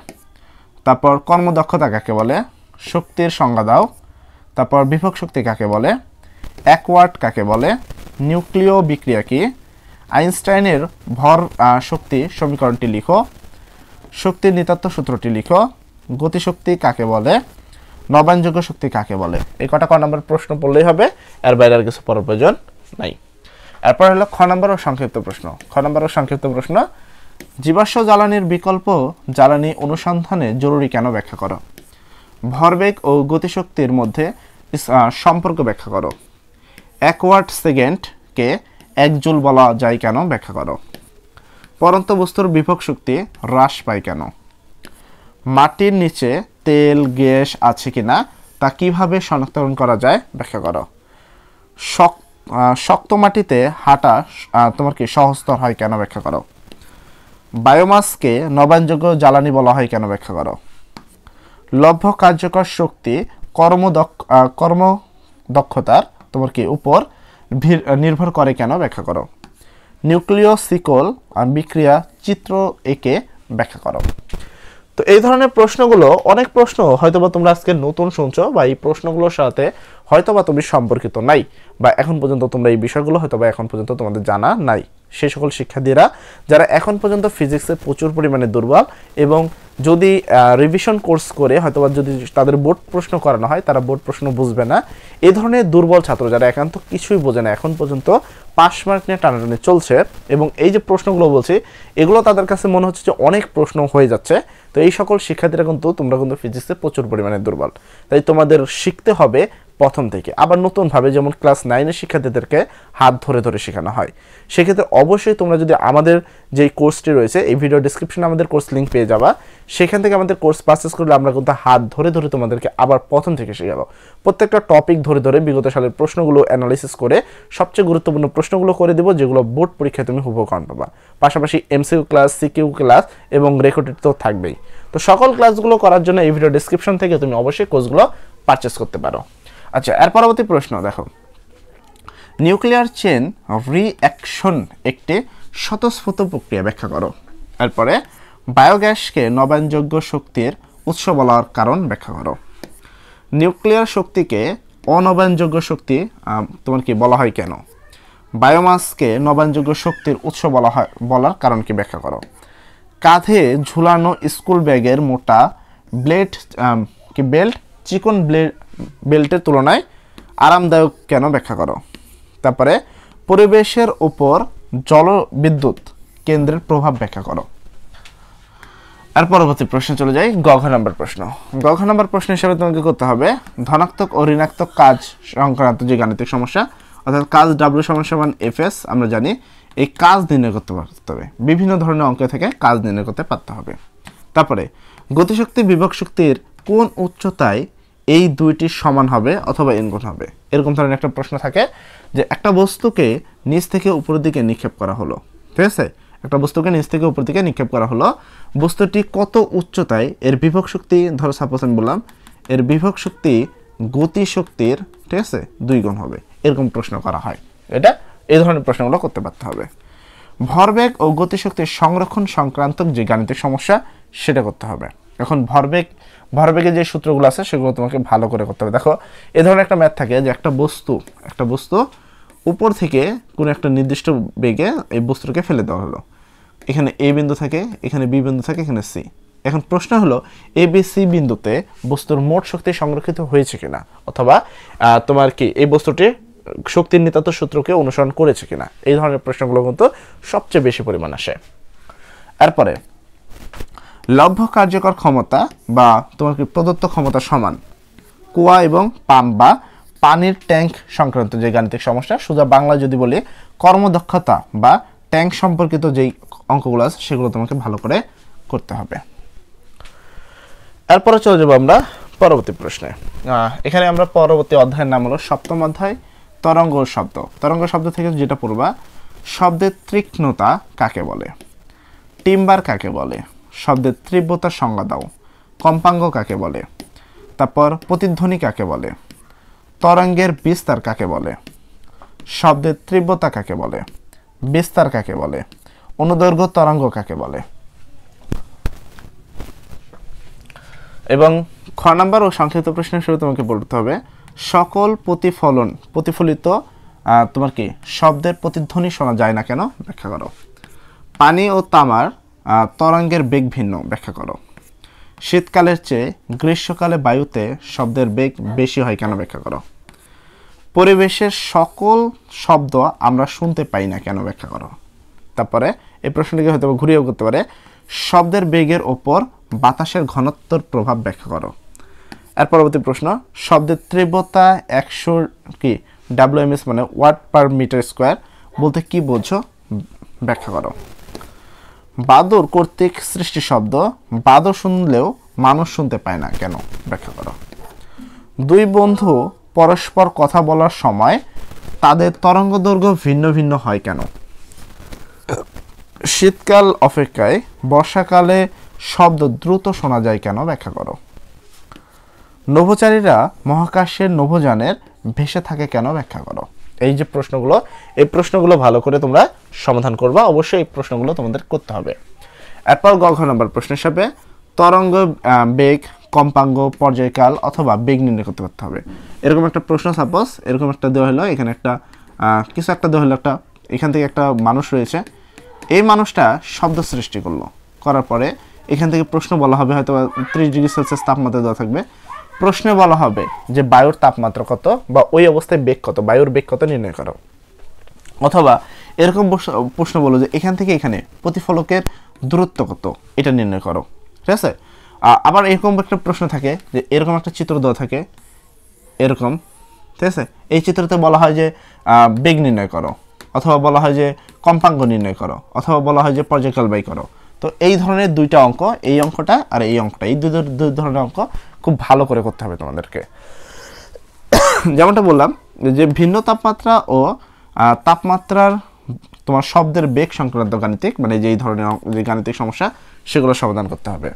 তারপর কর্মদক্ষতা কাকে বলে, শক্তির সংজ্ঞা দাও, তারপর বিভব শক্তি কাকে বলে, অ্যাকওয়ার্ড কাকে বলে, নিউক্লিয় বিক্রিয়া কি, আইনস্টাইনের ভর শক্তি সমীকরণটি লিখো, শক্তির নিতাত্ত সূত্রটি লিখো, গতিশক্তি কাকে বলে, নবায়নযোগ্য শক্তি কাকে বলে। এই কটা ক নম্বর প্রশ্ন পড়লেই হবে, এর বাইরে আর কিছু পড়ার প্রয়োজন নাই। এরপর হলো খ নম্বর ও সংক্ষিপ্ত প্রশ্ন। খ নম্বর ও সংক্ষিপ্ত প্রশ্ন, জীবাশ্ম জ্বালানির বিকল্প জ্বালানি অনুসন্ধানে জরুরি কেন ব্যাখ্যা করো। ভরবেগ ও গতিশক্তির মধ্যে সম্পর্ক ব্যাখ্যা করো। 1 ওয়াট সেকেন্ডকে 1 জুল বলা যায় কেন ব্যাখ্যা করো। পরন্ত বস্তুর বিভব শক্তি হ্রাস পায় কেন। মাটির নিচে তেল গ্যাস আছে কিনা তা কিভাবে শনাক্তকরণ করা যায় ব্যাখ্যা করো। শক্ত মাটিতে হাঁটা তোমার কি সহজতর হয় কেন ব্যাখ্যা করো। বায়োমাসকে নবায়নযোগ্য জ্বালানি বলা হয় কেন ব্যাখ্যা করো। লভ্য কার্যকর শক্তি কর্মদক্ষতার তোমার কি উপর নির্ভর করে কেন ব্যাখ্যা করো। নিউক্লিয় সিকল বিক্রিয়া চিত্র একে ব্যাখ্যা করো। তো এই ধরনের প্রশ্নগুলো, অনেক প্রশ্ন হয়তোবা তোমরা আজকে নতুন শুনছো বা এই প্রশ্নগুলোর সাথে হয়তোবা তুমি সম্পর্কিত নাই, বা এখন পর্যন্ত তোমরা এই বিষয়গুলো হয়তোবা এখন পর্যন্ত তোমাদের জানা নাই। সেই সকল শিক্ষার্থীরা যারা এখন পর্যন্ত ফিজিক্সে প্রচুর পরিমাণে দুর্বল এবং যদি রিভিশন কোর্স করে হয়তোবা যদি তাদের বোর্ড প্রশ্ন করানো হয় তারা বোর্ড প্রশ্ন বুঝবে না, এই ধরনের দুর্বল ছাত্র যারা একান্ত কিছুই বোঝে না, এখন পর্যন্ত 5 মার্ক নিয়ে টানাটানি চলছে এবং এই যে প্রশ্নগুলো বলছি এগুলো তাদের কাছে মনে হচ্ছে যে অনেক প্রশ্ন হয়ে যাচ্ছে। তো এই সকল শিক্ষার্থীরা কিন্তু তোমরা কিন্তু ফিজিক্সে প্রচুর পরিমাণে দুর্বল, তাই তোমাদের শিখতে হবে প্রথম থেকে। আবার নতুনভাবে যেমন ক্লাস 9-এর শিক্ষার্থীদেরকে হাত ধরে ধরে শেখানো হয়, সেক্ষেত্রে অবশ্যই তোমরা যদি আমাদের যে কোর্সটি রয়েছে এই ভিডিও ডিসক্রিপশনে আমাদের কোর্স লিঙ্ক পেয়ে যাবা, সেখান থেকে আমাদের কোর্স পারচেজ করলে আমরা কিন্তু হাত ধরে ধরে তোমাদেরকে আবার প্রথম থেকে শেখাবো। প্রত্যেকটা টপিক ধরে ধরে বিগত সালের প্রশ্নগুলো অ্যানালাইসিস করে সবচেয়ে গুরুত্বপূর্ণ প্রশ্নগুলো করে দেবো, যেগুলো বোর্ড পরীক্ষায় তুমি হুবহু কমন পাবা। পাশাপাশি এমসিকিউ ক্লাস, সিকিউ ক্লাস এবং রেকর্ডেড তো থাকবেই। তো সকল ক্লাসগুলো করার জন্য এই ভিডিও ডিসক্রিপশন থেকে তুমি অবশ্যই কোর্সগুলো পারচেজ করতে পারো। আচ্ছা, এর পরবর্তী প্রশ্ন দেখো, নিউক্লিয়ার চেন রিঅ্যাকশন একটি স্বতঃস্ফূর্ত প্রক্রিয়া ব্যাখ্যা করো। এরপরে বায়োগ্যাসকে নবায়নযোগ্য শক্তির উৎস বলার কারণ ব্যাখ্যা করো। নিউক্লিয়ার শক্তিকে অনবায়নযোগ্য শক্তি তোমার কি বলা হয় কেন। বায়োমাসকে নবায়নযোগ্য শক্তির উৎস বলার কারণ কি ব্যাখ্যা করো। কাঁধে ঝুলানো স্কুল ব্যাগের মোটা বেল্ট চিকন বেল্টের তুলনায় আরামদায়ক কেন ব্যাখ্যা করো। তারপরে পরিবেশের উপর জলবিদ্যুৎ কেন্দ্রের প্রভাব ব্যাখ্যা করো। আর পরবর্তী প্রশ্নে চলে যাই, গঘ নম্বর প্রশ্ন। গঘ নম্বর প্রশ্ন হিসেবে তোমাকে করতে হবে ধনাত্মক ও ঋণাত্মক কাজ সংক্রান্ত যে গাণিতিক সমস্যা, অর্থাৎ কাজ W সমান FS আমরা জানি, এই কাজ নির্ণয় করতে পারতে হবে। বিভিন্ন ধরনের অঙ্ক থেকে কাজ নির্ণয় করতে পারতে হবে। তারপরে গতিশক্তি বিভব শক্তির কোন উচ্চতায় এই দুইটি সমান হবে অথবা n গুণ হবে? এরকম ধরনের একটা প্রশ্ন থাকে যে একটা বস্তুকে নিচ থেকে উপরের দিকে নিক্ষেপ করা হলো, ঠিক আছে? একটা বস্তুকে নিচ থেকে উপর দিকে নিক্ষেপ করা হলো, বস্তুটি কত উচ্চতায়, এর বিভব শক্তি ধরো সাপোজ আমি বললাম এর বিভব শক্তি গতি শক্তির, ঠিক আছে, 2 গুণ হবে। এরকম প্রশ্ন করা হয়, এটা এই ধরনের প্রশ্নগুলো করতে পারতে হবে। ভরবেগ ও গতিশক্তির সংরক্ষণ সংক্রান্ত যে গাণিতিক সমস্যা সেটা করতে হবে। এখন ভরবেগের যে সূত্রগুলো আছে সেগুলো তোমাকে ভালো করে করতে হবে। দেখো এই ধরনের একটা ম্যাথ থাকে যে একটা বস্তু উপর থেকে কোনো একটা নির্দিষ্ট বেগে এই বস্তুটাকে ফেলে দেওয়া হলো। এখানে এ বিন্দু থাকে, এখানে বি বিন্দু থাকে, এখানে সি। এখন প্রশ্ন হলো এ বি সি বিন্দুতে বস্তুর মোট শক্তি সংরক্ষিত হয়েছে কিনা, অথবা তোমার কি এই বস্তুটি শক্তির নিতান্ত সূত্রকে অনুসরণ করেছে কিনা। এই ধরনের প্রশ্নগুলো কিন্তু সবচেয়ে বেশি পরিমাণ আসে। এরপরে লভ্য কার্যকর ক্ষমতা বা তোমার কি প্রদত্ত ক্ষমতা সমান কুয়া এবং পাম্প বা পানির ট্যাঙ্ক সংক্রান্ত যে গাণিতিক সমস্যা, সোজা বাংলা যদি বলি কর্মদক্ষতা বা ট্যাঙ্ক সম্পর্কিত যেই অঙ্কগুলো আছে সেগুলো তোমাকে ভালো করে করতে হবে। এরপরে চলে যাবো আমরা পরবর্তী প্রশ্নে। এখানে আমরা পরবর্তী অধ্যায়ের নাম হলো 7ম অধ্যায় তরঙ্গ শব্দ। তরঙ্গ শব্দ থেকে যেটা পড়বা, শব্দের তীক্ষ্ণতা কাকে বলে, টিম্বার কাকে বলে, শব্দের তীব্রতার সংজ্ঞা দাও, কম্পাঙ্ক কাকে বলে, তারপর প্রতিধ্বনি কাকে বলে, তরঙ্গের বিস্তার কাকে বলে, শব্দের তীব্রতা কাকে বলে, বিস্তার কাকে বলে, অনুদৈর্ঘ্য তরঙ্গ কাকে বলে। এবং খ নাম্বার ও সংক্ষিপ্ত প্রশ্নের শুরু তোমাকে বলতে হবে সকল প্রতিফলিত তোমার কি শব্দের প্রতিধ্বনি শোনা যায় না কেন, ব্যাখ্যা করো। পানি ও তামার তরঙ্গের বেগ ভিন্ন, ব্যাখ্যা করো। শীতকালের চেয়ে গ্রীষ্মকালে বায়ুতে শব্দের বেগ বেশি হয় কেন, ব্যাখ্যা করো। পরিবেশের সকল শব্দ আমরা শুনতে পাই না কেন, ব্যাখ্যা করো। তারপরে এই প্রশ্নটিকে হয়তো ঘুরিয়েও করতে পারে, শব্দের বেগের ওপর বাতাসের ঘনত্বর প্রভাব ব্যাখ্যা করো। এর পরবর্তী প্রশ্ন, শব্দের তীব্রতা 100 কি WMS মানে ওয়াট পার মিটার স্কোয়ার বলতে কি বোঝো, ব্যাখ্যা করো। বাদুর কর্তৃক সৃষ্টি শব্দ বাদুর শুনলেও মানুষ শুনতে পায় না কেন, ব্যাখ্যা করো। দুই বন্ধু পরস্পর কথা বলার সময় তাদের তরঙ্গ দৈর্ঘ্য ভিন্ন ভিন্ন হয় কেন। শীতকাল অপেক্ষায় বর্ষাকালে শব্দ দ্রুত শোনা যায় কেন, ব্যাখ্যা করো। নভোচারীরা মহাকাশের নভোযানের ভেসে থাকে কেন, ব্যাখ্যা করো। এই যে প্রশ্নগুলো, এই প্রশ্নগুলো ভালো করে তোমরা সমাধান করবা, অবশ্যই এই প্রশ্নগুলো তোমাদের করতে হবে। এরপর গ নম্বর প্রশ্ন হিসাবে তরঙ্গ বেগ, কম্পাঙ্ক, পর্যায়কাল অথবা বেগ নির্ণয় করতে পারতে হবে। এরকম একটা প্রশ্ন সাপোজ এরকম একটা দেওয়া হলো, এখানে একটা কিছু একটা দেওয়া হলো, একটা এখান থেকে একটা মানুষ রয়েছে, এই মানুষটা শব্দ সৃষ্টি করার পরে এখান থেকে প্রশ্ন বলা হবে, হয়তো 30 ডিগ্রি সেলসিয়াস তাপমাত্রা দেওয়া থাকবে, প্রশ্নে বলা হবে যে বায়ুর তাপমাত্রা কত বা ওই অবস্থায় বেগ কত, বায়ুর বেগ কত নির্ণয় করো। অথবা এরকম প্রশ্ন বলো যে এখান থেকে এখানে প্রতিফলকের দূরত্ব কত, এটা নির্ণয় করো, ঠিক আছে। আবার এরকম একটা প্রশ্ন থাকে যে এরকম একটা চিত্র দেওয়া থাকে এরকম, ঠিক আছে, এই চিত্রতে বলা হয় যে বেগ নির্ণয় করো, অথবা বলা হয় যে কম্পাঙ্ক নির্ণয় করো, অথবা বলা হয় যে পর্যায়কাল বাই করো। তো এই ধরনের দুইটা অঙ্ক, এই অঙ্কটা আর এই অঙ্কটা, এই দুই ধরনের অঙ্ক খুব ভালো করে করতে হবে তোমাদেরকে। যেমনটা বললাম যে ভিন্ন তাপমাত্রা ও তাপমাত্রার তোমার শব্দের বেগ সংক্রান্ত গাণিতিক মানে যেই ধরনের যে গাণিতিক সমস্যা সেগুলো সমাধান করতে হবে।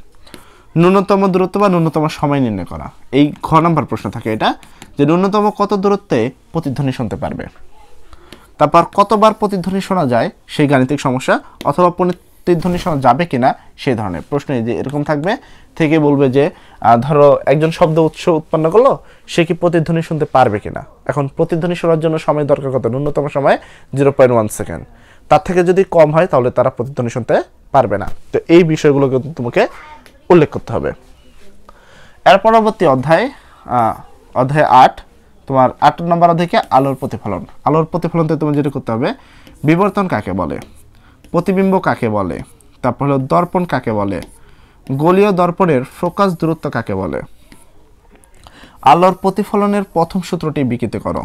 ন্যূনতম দূরত্ব বা ন্যূনতম সময় নির্ণয় করা, এই ঘ নম্বর প্রশ্ন থাকে এটা, যে ন্যূনতম কত দূরত্বে প্রতিধ্বনি শুনতে পারবে। তারপর কতবার প্রতিধ্বনি শোনা যায় সেই গাণিতিক সমস্যা, অথবা প্রতিধ্বনি শোনা যাবে কিনা সেই ধরনের প্রশ্ন যে এরকম থাকবে, থেকে বলবে যে ধরো একজন শব্দ উৎস উৎপন্ন করলো, সে কি প্রতিধ্বনি শুনতে পারবে কিনা। এখন প্রতিধ্বনি শোনার জন্য সময় দরকার কত, ন্যূনতম সময় 0.1 সেকেন্ড, তার থেকে যদি কম হয় তাহলে তারা প্রতিধ্বনি শুনতে পারবে না। তো এই বিষয়গুলো কিন্তু তোমাকে উল্লেখ করতে হবে। এর পরবর্তী অধ্যায় 8, তোমার 8 নম্বর অধ্যায়কে আলোর প্রতিফলন। আলোর প্রতিফলনতে তোমার যেটা করতে হবে, বিবর্তন কাকে বলে, প্রতিবিম্ব কাকে বলে, তারপর হলো দর্পণ কাকে বলে, গোলীয় দর্পণের ফোকাস দূরত্ব কাকে বলে, আলোর প্রতিফলনের প্রথম সূত্রটি বিকৃত করো,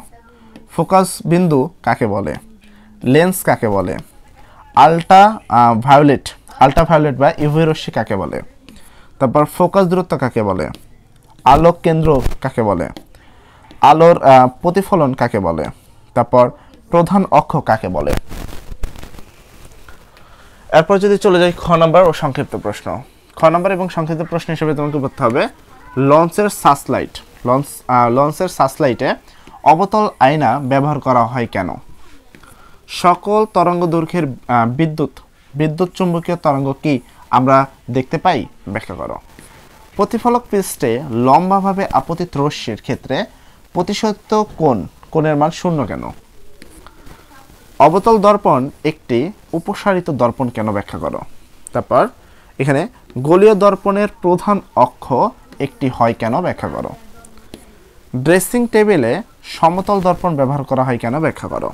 ফোকাস বিন্দু কাকে বলে, লেন্স কাকে বলে, আল্ট্রাভায়োলেট বা ইউভি রশ্মি কাকে বলে, তারপর ফোকাস দূরত্ব কাকে বলে, আলোক কেন্দ্র কাকে বলে, আলোর প্রতিফলন কাকে বলে, তারপর প্রধান অক্ষ কাকে বলে। এরপর যদি চলে যাই খ নাম্বার ও সংক্ষিপ্ত প্রশ্ন। খ নাম্বার এবং সংক্ষিপ্ত প্রশ্ন হিসেবে তোমাকে বলতে হবে লঞ্চের সার্চলাইটে অবতল আয়না ব্যবহার করা হয় কেন? সকল তরঙ্গ দৈর্ঘ্যের বিদ্যুৎ চুম্বকীয় তরঙ্গ কি আমরা দেখতে পাই? ব্যাখ্যা করো। প্রতিফলক পৃষ্ঠে লম্বাভাবে আপতিত রশ্মির ক্ষেত্রে প্রতিসত্য কোণের মান 0 কেন? অবতল দর্পণ একটি উপসারিত দর্পণ কেন? ব্যাখ্যা করো। তারপর এখানে গোলীয় দর্পণের প্রধান অক্ষ একটি হয় কেন? ব্যাখ্যা করো। ড্রেসিং টেবিলে সমতল দর্পণ ব্যবহার করা হয় কেন? ব্যাখ্যা করো।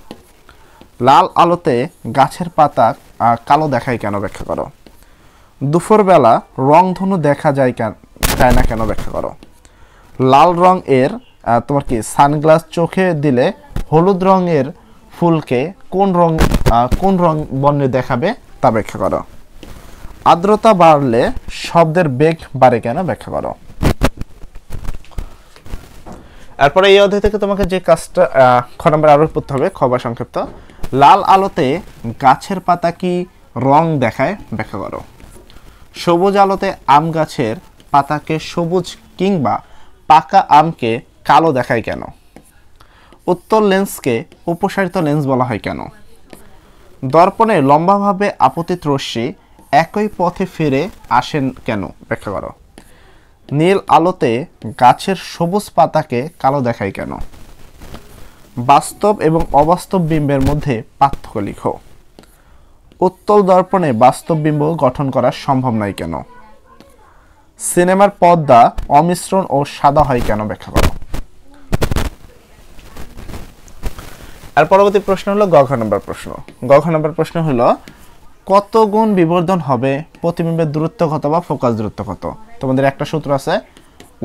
লাল আলোতে গাছের পাতা কালো দেখায় কেন? ব্যাখ্যা করো। দুপুরবেলা রংধনু দেখা যায় না কেন? ব্যাখ্যা করো। লাল রং এর তোমার কি সানগ্লাস চোখে দিলে হলুদ রঙের ফুলকে কোন রং বর্ণে দেখাবে তা ব্যাখ্যা করো। আর্দ্রতা বাড়লে শব্দের বেগ বাড়ে কেন? ব্যাখ্যা করো। এরপরে এই অধ্যায় থেকে তোমাকে যে কাজটা খ নম্বর আরোপ করতে হবে, খ বা সংক্ষিপ্ত। লাল আলোতে গাছের পাতা কি রং দেখায়? ব্যাখ্যা করো। সবুজ আলোতে আম গাছের পাতাকে সবুজ কিংবা পাকা আমকে কালো দেখায় কেন? উত্তল লেন্সকে উপসারিত লেন্স বলা হয় কেন? দর্পণে লম্বাভাবে আপতিত রশ্মি একই পথে ফিরে আসেন কেন? ব্যাখ্যা করো। নীল আলোতে গাছের সবুজ পাতাকে কালো দেখায় কেন? বাস্তব এবং অবাস্তব বিম্বের মধ্যে পার্থক্য লিখো। উত্তল দর্পণে বাস্তব বিম্ব গঠন করা সম্ভব নয় কেন? সিনেমার পর্দা অমিশ্রণ ও সাদা হয় কেন? ব্যাখ্যা করো। আর পরবর্তী প্রশ্ন হলো গ নম্বর প্রশ্ন। গ নম্বর প্রশ্ন হলো কত গুণ বিবর্ধন হবে প্রতিবিম্বের দূরত্ব কত বা ফোকাস দূরত্ব কত? তোমাদের একটা সূত্র আছে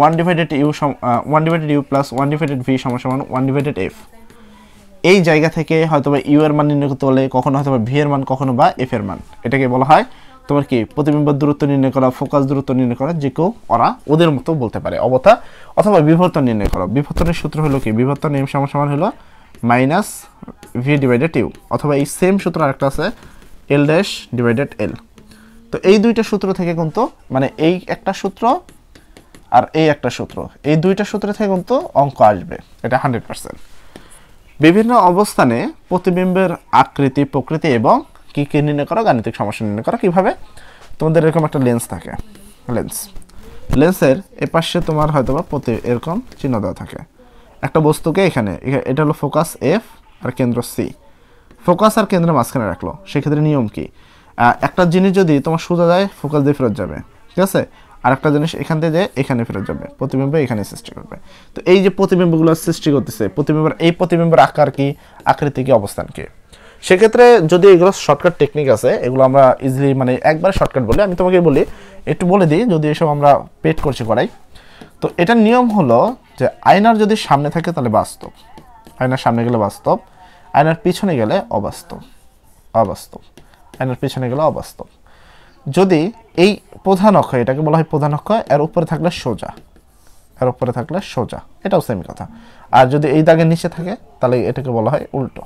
1/u প্লাস 1/v সমান 1/f। এই জায়গা থেকে হয়তো বা ইউ এর মান নির্ণয় করতে বলে, কখনো হয়তো বা ভি এর মান, কখনো বা এফ এর মান। এটাকে বলা হয় তোমার কি প্রতিবিম্বের দূরত্ব নির্ণয় করা, ফোকাস দূরত্ব নির্ণয় করা, যে কেউ ওদের মতো বলতে পারে অথবা বিবর্তন নির্ণয় করা। বিবর্তনের সূত্র হলো কি, বিবর্তন এম সমান হলো মাইনাস ভি ডিভাইডেড ইউ, অথবা এই সেম সূত্র আরেকটা আছে এল ড্যাশ ডিভাইডেড এল। তো এই দুইটা সূত্র থেকে কিন্তু মানে এই একটা সূত্র আর এই একটা সূত্র, এই দুইটা সূত্র থেকে কিন্তু অঙ্ক আসবে, এটা 100%। বিভিন্ন অবস্থানে প্রতিবিম্বের আকৃতি, প্রকৃতি এবং কি নির্ণয় করা, গাণিতিক সমস্যা নির্ণয় করা কিভাবে। তোমাদের এরকম একটা লেন্স থাকে, লেন্সের এপাশে তোমার হয়তো বা এরকম চিহ্ন দেওয়া থাকে। একটা বস্তুকে এখানে এটা হলো ফোকাস এফ আর কেন্দ্র সি, ফোকাস আর কেন্দ্রের মাঝখানে রাখলো। সেক্ষেত্রে নিয়ম কি, একটা জিনিস যদি তোমার সোজা যায় ফোকাস দিয়ে ফেরত যাবে, ঠিক আছে, আর একটা জিনিস এখান থেকে এখানে ফেরত যাবে, প্রতিবিম্ব এখানে সৃষ্টি করবে। তো এই যে প্রতিবিম্বগুলো সৃষ্টি করতেছে, প্রতিবিম্বের আকার কি, আকৃতি কি, অবস্থান কি। সেক্ষেত্রে যদি এগুলো শর্টকাট টেকনিক আছে, এগুলো আমরা ইজিলি মানে একবার শর্টকাট বলি, আমি তোমাকে বলি একটু বলে দিই, যদি এসব আমরা পেড করছি করাই। তো এটার নিয়ম হলো যে আয়নার যদি সামনে থাকে তাহলে বাস্তব, আয়নার সামনে গেলে বাস্তব, আয়নার পিছনে গেলে অবাস্তব, আয়নার পিছনে গেলে অবাস্তব। যদি এই প্রধান অক্ষ, এটাকে বলা হয় প্রধান অক্ষ, এর উপরে থাকলে সোজা, এটাও সেম কথা। আর যদি এই দাগের নিচে থাকে তাহলে এটাকে বলা হয় উল্টো।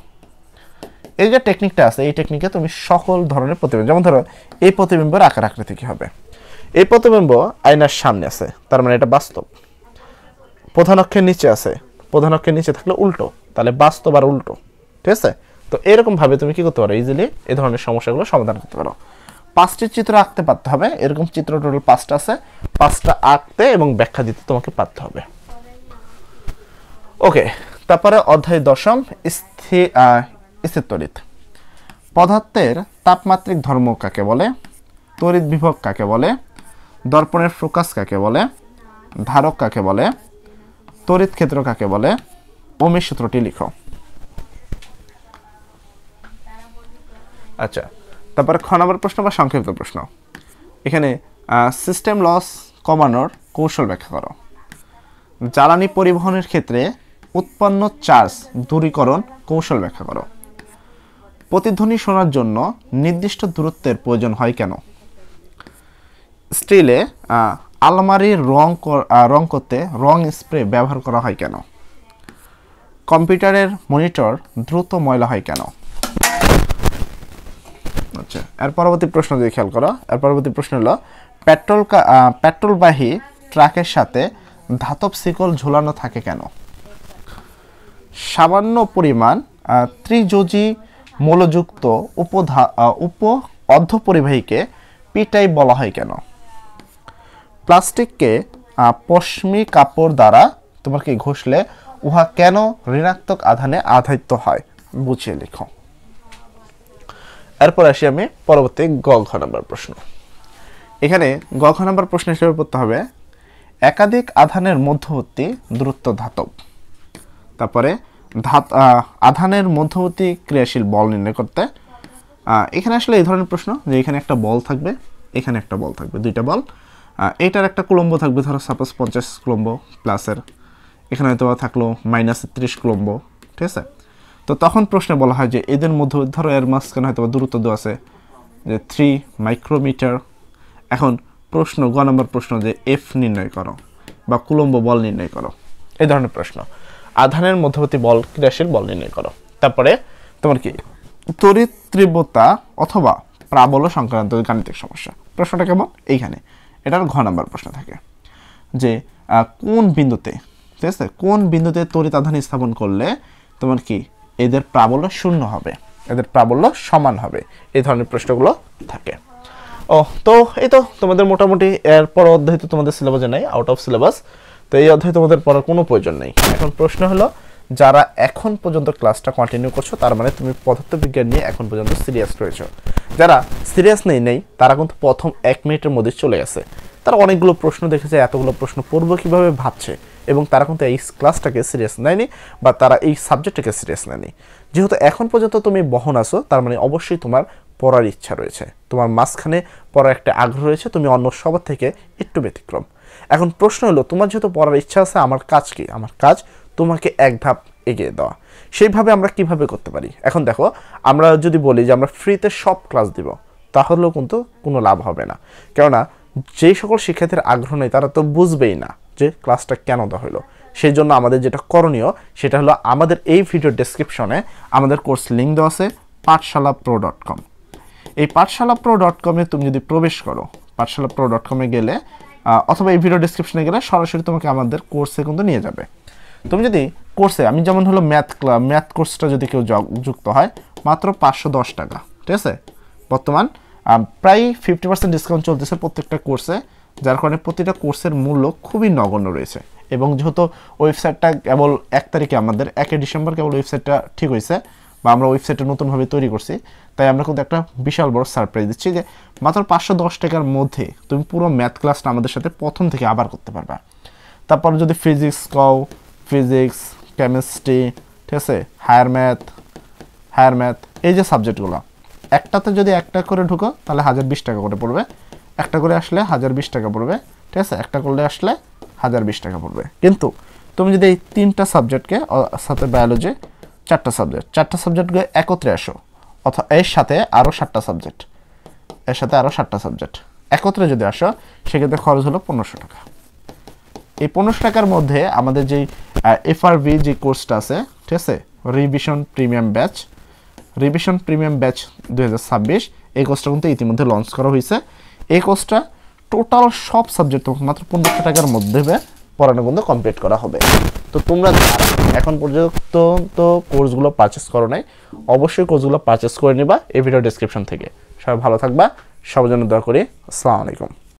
এই যে টেকনিকটা আছে, এই টেকনিকে তুমি সকল ধরনের প্রতিবিম্ব, যেমন ধরো এই প্রতিবিম্বের আকার আকৃতি কি হবে, এই প্রতিবিম্ব আয়নার সামনে আছে তার মানে এটা বাস্তব, প্রধান অক্ষের নিচে আছে, প্রধান অক্ষের নিচে থাকলে উল্টো, তাহলে বাস্তব আর উল্টো, ঠিক আছে। তো এরকম ভাবে তুমি কি করতে পারো, ইজিলি এই ধরনের সমস্যাগুলো সমাধান করতে পারো। 5টি চিত্র আঁকতে পারতে হবে, এরকম চিত্র টোটাল 5টা আছে, 5টা আঁকতে এবং ব্যাখ্যা দিতে তোমাকে পারতে হবে। ওকে, তারপরে অধ্যায় 10 স্থির তড়িৎ। পদার্থের তাপমাত্রিক ধর্ম কাকে বলে, তড়িৎ বিভব কাকে বলে, দর্পণের ফোকাস কাকে বলে, ধারক কাকে বলে, তড়িৎ ক্ষেত্র কাকে বলে, ওহমের সূত্রটি লিখো। আচ্ছা, তারপরে খ নম্বর প্রশ্ন বা সংক্ষিপ্ত প্রশ্ন। এখানে সিস্টেম লস কমানোর কৌশল ব্যাখ্যা করো। জ্বালানি পরিবহনের ক্ষেত্রে উৎপন্ন চার্জ দূরীকরণ কৌশল ব্যাখ্যা করো। প্রতিধ্বনি শোনার জন্য নির্দিষ্ট দূরত্বের প্রয়োজন হয় কেন? স্টিলে আলমারির রং করতে রং স্প্রে ব্যবহার করা হয় কেন? কম্পিউটারের মনিটর দ্রুত ময়লা হয় কেন? আচ্ছা, এর পরবর্তী প্রশ্ন যদি খেয়াল করো, এর পরবর্তী প্রশ্ন হলো পেট্রোলবাহী ট্রাকের সাথে ধাতব শিকল ঝোলানো থাকে কেন? সামান্য পরিমাণ ত্রিযোজী মৌলযুক্ত অর্ধপরিবাহীকে পি টাইপ বলা হয় কেন? প্লাস্টিককে পশমি কাপড় দ্বারা তোমার কি ঘষলে উহা কেন ঋণাত্মক আধানে আধারিত হয়? বুঝিয়ে লিখো। এরপর আসি আমি পরবর্তী গ ঘ নাম্বার প্রশ্ন। এখানে গ ঘ নাম্বার প্রশ্ন হিসেবে পড়তে হবে একাধিক আধানের মধ্যবর্তী দূরত্ব ধাতব। তারপরে আধানের মধ্যবর্তী ক্রিয়াশীল বল নির্ণয় করতে। এখানে আসলে এই ধরনের প্রশ্ন যে এখানে একটা বল থাকবে, এখানে একটা বল থাকবে, দুইটা বল, এটার একটা কুলম্ব থাকবে ধরো সাপোজ 50 কুলম্ব প্লাসের, এখানে হয়তো থাকলো -30 কুলম্ব, ঠিক আছে? তো তখন প্রশ্নে বলা হয় যে এদের মধ্যে ধরো এর মাঝখানে হয়তো দূরত্ব দেওয়া আছে যে 3 মাইক্রোমিটার। এখন প্রশ্ন গ নম্বর প্রশ্ন যে এফ নির্ণয় করো বা কুলম্ব বল নির্ণয় করো, এই ধরনের প্রশ্ন। আধানের মধ্যবর্তী বল ক্রিয়াশীল বল নির্ণয় করো। তারপরে তোমার কি তড়িৎ তীব্রতা অথবা প্রাবল্য সংক্রান্ত গাণিতিক সমস্যা। প্রশ্নটা কেমন? এইখানে এটার ঘ নম্বর প্রশ্ন থাকে যে কোন বিন্দুতে, ঠিক আছে, কোন বিন্দুতে তড়িৎ আধান স্থাপন করলে তোমার কি এদের প্রাবল্য শূন্য হবে, এদের প্রাবল্য সমান হবে, এই ধরনের প্রশ্নগুলো থাকে। তো এই তো তোমাদের মোটামুটি এরপর অধ্যায় তো তোমাদের সিলেবাসে নাই, আউট অফ সিলেবাস, তো এই অধ্যায় তোমাদের পড়ার কোনো প্রয়োজন নেই। এখন প্রশ্ন হলো যারা এখন পর্যন্ত ক্লাসটা কন্টিনিউ করছো তার মানে তুমি পদার্থবিজ্ঞান নিয়ে এখন পর্যন্ত সিরিয়াস রয়েছো। যারা সিরিয়াস নেই তারা কিন্তু প্রথম 1 মিনিটের মধ্যে চলে গেছে। তারা অনেকগুলো প্রশ্ন দেখেছে, এতগুলো প্রশ্ন পড়বো কিভাবে ভাবছে, এবং তারা কিন্তু এই ক্লাসটাকে সিরিয়াস নেয়নি বা তারা এই সাবজেক্টটাকে সিরিয়াস নেয়নি। যেহেতু এখন পর্যন্ত তুমি বহন আসো তার মানে অবশ্যই তোমার পড়ার ইচ্ছা রয়েছে, তোমার মাঝখানে পড়ার একটা আগ্রহ রয়েছে, তুমি অন্য সবার থেকে একটু ব্যতিক্রম। এখন প্রশ্ন হলো তোমার যেহেতু পড়ার ইচ্ছা আছে, আমার কাজ কি? আমার কাজ তোমাকে এক ধাপ এগিয়ে দেওয়া। সেইভাবে আমরা কিভাবে করতে পারি? এখন দেখো, আমরা যদি বলি যে আমরা ফ্রিতে সব ক্লাস দিব তাহলেও কিন্তু কোনো লাভ হবে না, কেননা যেই সকল শিক্ষার্থীর আগ্রহ নেই তারা তো বুঝবেই না যে ক্লাসটা কেন দেওয়া হলো। সেই জন্য আমাদের যেটা করণীয় সেটা হলো আমাদের এই ভিডিও ডেসক্রিপশনে আমাদের কোর্স লিঙ্ক দেওয়া আছে pathshalapro.com। এই pathshalapro.com-এ তুমি যদি প্রবেশ করো, pathshalapro.com-এ গেলে অথবা এই ভিডিও ডেসক্রিপশনে গেলে সরাসরি তোমাকে আমাদের কোর্সে কিন্তু নিয়ে যাবে। তুমি যদি কোর্সে, আমি যেমন হলো ম্যাথ কোর্সটা যদি কেউ যুক্ত হয় মাত্র 510 টাকা, ঠিক আছে? বর্তমান প্রায় 50% ডিসকাউন্ট চলতেছে প্রত্যেকটা কোর্সে, যার কারণে প্রতিটা কোর্সের মূল্য খুবই নগণ্য রয়েছে। এবং যেহেতু ওয়েবসাইটটা কেবল 1 তারিখে, আমাদের 1 ডিসেম্বর কেবল ওয়েবসাইটটা ঠিক হয়েছে বা আমরা ওয়েবসাইটটা নতুনভাবে তৈরি করছি, তাই আমরা কিন্তু একটা বিশাল বড় সারপ্রাইজ দিচ্ছি যে মাত্র 510 টাকার মধ্যে তুমি পুরো ম্যাথ ক্লাসটা আমাদের সাথে প্রথম থেকে আবার করতে পারবা। তারপর যদি ফিজিক্স কও, ফিজিক্স, কেমিস্ট্রি, ঠিক আছে, হায়ার ম্যাথ, এই যে সাবজেক্টগুলো, একটাতে যদি একটা করে ঢুকো তাহলে 1020 টাকা করে পড়বে, একটা করে আসলে 1020 টাকা পড়বে, ঠিক আছে, একটা করলে আসলে 1020 টাকা পড়বে। কিন্তু তুমি যদি এই 3টা সাবজেক্টকে সাথে বায়োলজি 4টা সাবজেক্টকে একত্রে আসো, অথবা এর সাথে আরও 7টা সাবজেক্ট একত্রে যদি আসো, সেক্ষেত্রে খরচ হলো 1500 টাকা। এই 1500 টাকার মধ্যে আমাদের যেই FRV যে কোর্সটা আছে, ঠিক আছে, রিভিশন প্রিমিয়াম ব্যাচ 2026, এই কোর্সটা কিন্তু ইতিমধ্যে লঞ্চ করা হয়েছে। এই কোর্সটা টোটাল সব সাবজেক্ট মাত্র 1500 টাকার মধ্যে পড়ানো কিন্তু কমপ্লিট করা হবে। তো তোমরা এখন পর্যন্ত তো কোর্সগুলো পারচেস করো নাই, অবশ্যই কোর্সগুলো পারচেস করে নিবা এই ভিডিও ডেসক্রিপশন থেকে। সবাই ভালো থাকবা, সবার জন্য দোয়া করি। আসসালামু আলাইকুম।